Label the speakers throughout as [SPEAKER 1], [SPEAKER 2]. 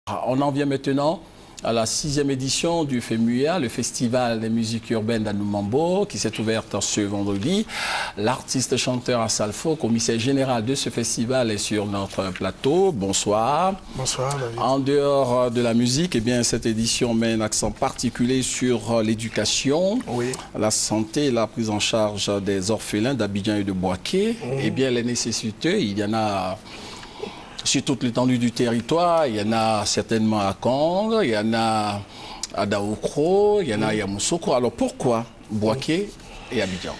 [SPEAKER 1] On en vient maintenant à la 6e édition du FEMUA, le Festival des musiques urbaines d'Anoumambo, qui s'est ouverte ce vendredi. L'artiste chanteur Assalfo, commissaire général de ce festival, est sur notre plateau. Bonsoir.
[SPEAKER 2] Bonsoir, David.
[SPEAKER 1] En dehors de la musique, eh bien, cette édition met un accent particulier sur l'éducation, la santé et la prise en charge des orphelins d'Abidjan et de Bouaké. Eh bien, les nécessités, il y en a sur toute l'étendue du territoire. Il y en a certainement à Kong, il y en a à Daoukro, il y en a à Yamoussoukro. Alors pourquoi Bouaké et Abidjan?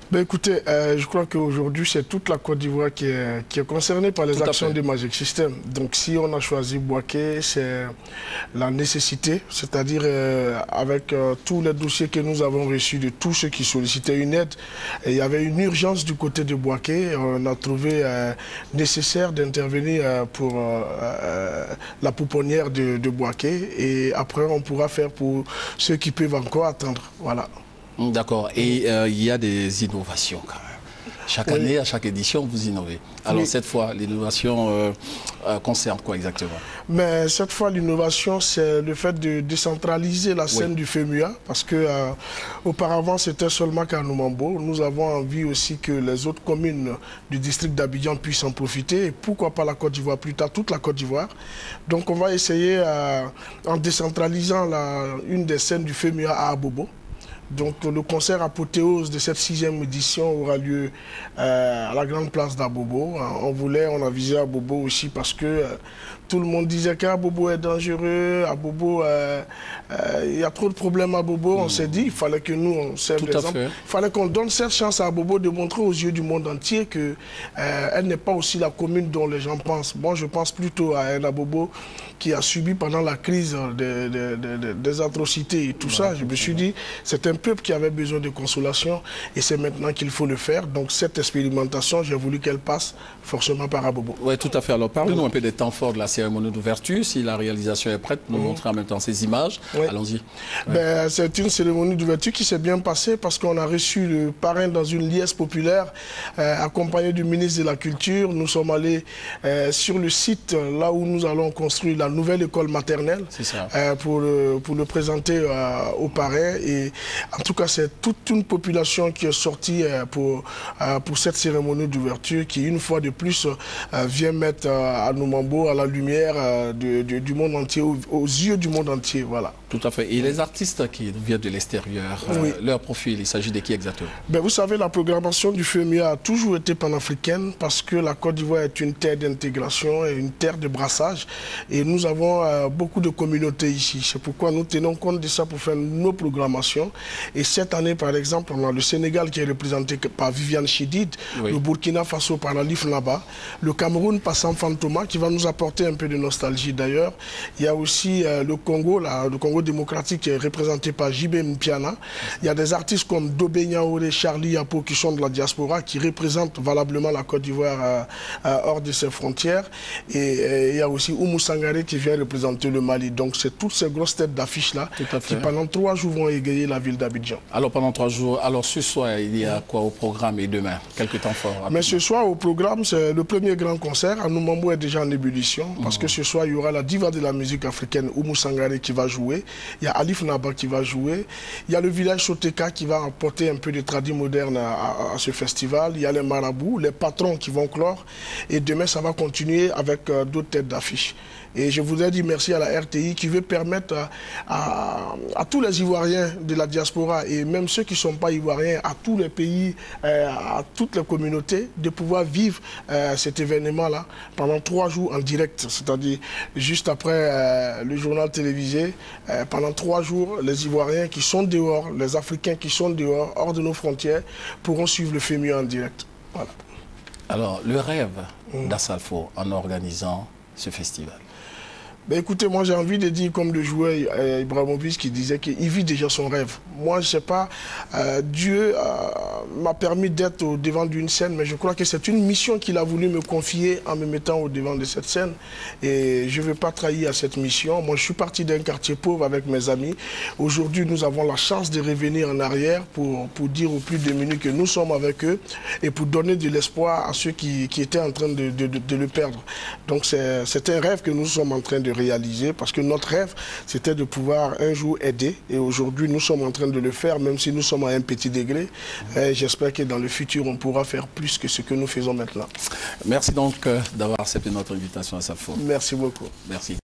[SPEAKER 2] Ben écoutez, je crois qu'aujourd'hui, c'est toute la Côte d'Ivoire qui est concernée par les actions du Magic System. Donc si on a choisi Bouaké, c'est la nécessité, c'est-à-dire avec tous les dossiers que nous avons reçus de tous ceux qui sollicitaient une aide, et il y avait une urgence du côté de Bouaké. On a trouvé nécessaire d'intervenir pour la pouponnière de Bouaké, et après on pourra faire pour ceux qui peuvent encore attendre. Voilà.
[SPEAKER 1] D'accord. Et il y a des innovations quand même. Chaque année, à chaque édition, vous innovez. Alors cette fois, l'innovation concerne quoi exactement?
[SPEAKER 2] Mais cette fois, l'innovation, c'est le fait de décentraliser la scène du FEMUA, parce que auparavant, c'était seulement qu'à Anoumambo. Nous avons envie aussi que les autres communes du district d'Abidjan puissent en profiter, et pourquoi pas la Côte d'Ivoire plus tard, toute la Côte d'Ivoire. Donc on va essayer, en décentralisant une des scènes du FEMUA à Abobo. Donc le concert apothéose de cette 6e édition aura lieu à la grande place d'Abobo. On a visé Abobo aussi parce que tout le monde disait qu'Abobo est dangereux, Abobo, il y a trop de problèmes à Abobo. On s'est dit, il fallait que nous, on serve l'exemple. Il fallait qu'on donne cette chance à Abobo de montrer aux yeux du monde entier qu'elle n'est pas aussi la commune dont les gens pensent. Moi, je pense plutôt à un Abobo qui a subi pendant la crise des atrocités et tout ça. Je me suis dit, c'est un peuple qui avait besoin de consolation et c'est maintenant qu'il faut le faire. Donc cette expérimentation, j'ai voulu qu'elle passe forcément par Abobo. Oui,
[SPEAKER 1] tout à fait. Alors parlez-nous un peu des temps forts de la cérémonie d'ouverture. Si la réalisation est prête, nous montrer en même temps ces images. Allons-y.
[SPEAKER 2] Ben, c'est une cérémonie d'ouverture qui s'est bien passée parce qu'on a reçu le parrain dans une liesse populaire accompagné du ministre de la Culture. Nous sommes allés sur le site là où nous allons construire la nouvelle école maternelle pour le présenter au parrain. Et en tout cas, c'est toute une population qui est sortie pour cette cérémonie d'ouverture qui, une fois de plus, vient mettre Anoumambo à la lumière du monde entier, aux yeux du monde entier. Voilà.
[SPEAKER 1] Tout à fait. Et les artistes qui viennent de l'extérieur, leur profil, il s'agit de qui exactement? Ben,
[SPEAKER 2] vous savez, la programmation du FEMUA a toujours été panafricaine parce que la Côte d'Ivoire est une terre d'intégration et une terre de brassage. Et nous avons beaucoup de communautés ici. C'est pourquoi nous tenons compte de ça pour faire nos programmations. Et cette année, par exemple, on a le Sénégal qui est représenté par Viviane Chidid, le Burkina Faso par Alif Naba, le Cameroun par Sam Fantoma, qui va nous apporter un peu de nostalgie d'ailleurs. Il y a aussi le Congo, le Congo démocratique qui est représenté par Jibé Mpiana. Il y a des artistes comme Dobé Niaouré, Charlie Yapo qui sont de la diaspora, qui représentent valablement la Côte d'Ivoire hors de ses frontières. Et il y a aussi Oumou Sangaré qui vient représenter le Mali. Donc c'est toutes ces grosses têtes d'affiches-là qui pendant 3 jours vont égayer la ville d'Abidjan.
[SPEAKER 1] Alors pendant 3 jours, alors ce soir, il y a quoi au programme et demain? Quelques temps forts rapidement.
[SPEAKER 2] Mais ce soir au programme, c'est le premier grand concert. Anoumambo est déjà en ébullition parce que ce soir, il y aura la diva de la musique africaine, Oumou Sangaré, qui va jouer. Il y a Alif Naba qui va jouer. Il y a le village Soteka qui va apporter un peu de tradis moderne à ce festival. Il y a les marabouts, les patrons qui vont clore. Et demain, ça va continuer avec d'autres têtes d'affiche. Et je voudrais dire merci à la RTI qui veut permettre à tous les Ivoiriens de la diaspora et même ceux qui ne sont pas Ivoiriens, à tous les pays, à toutes les communautés, de pouvoir vivre cet événement-là pendant 3 jours en direct. C'est-à-dire juste après le journal télévisé, pendant 3 jours, les Ivoiriens qui sont dehors, les Africains qui sont dehors, hors de nos frontières, pourront suivre le FEMUA en direct. Voilà.
[SPEAKER 1] Alors, le rêve d'Assalfo en organisant ce festival?
[SPEAKER 2] Ben écoutez, moi j'ai envie de dire comme le joueur Ibrahimovic qui disait qu'il vit déjà son rêve. Moi je sais pas, Dieu m'a permis d'être au devant d'une scène, mais je crois que c'est une mission qu'il a voulu me confier en me mettant au devant de cette scène. Et je ne veux pas trahir à cette mission. Moi je suis parti d'un quartier pauvre avec mes amis. Aujourd'hui nous avons la chance de revenir en arrière pour dire aux plus démunis que nous sommes avec eux et pour donner de l'espoir à ceux qui étaient en train de le perdre. Donc c'est un rêve que nous sommes en train de réaliser, parce que notre rêve, c'était de pouvoir un jour aider. Et aujourd'hui, nous sommes en train de le faire, même si nous sommes à un petit degré. J'espère que dans le futur, on pourra faire plus que ce que nous faisons maintenant.
[SPEAKER 1] Merci donc d'avoir accepté notre invitation à Safo.
[SPEAKER 2] Merci beaucoup.
[SPEAKER 1] Merci.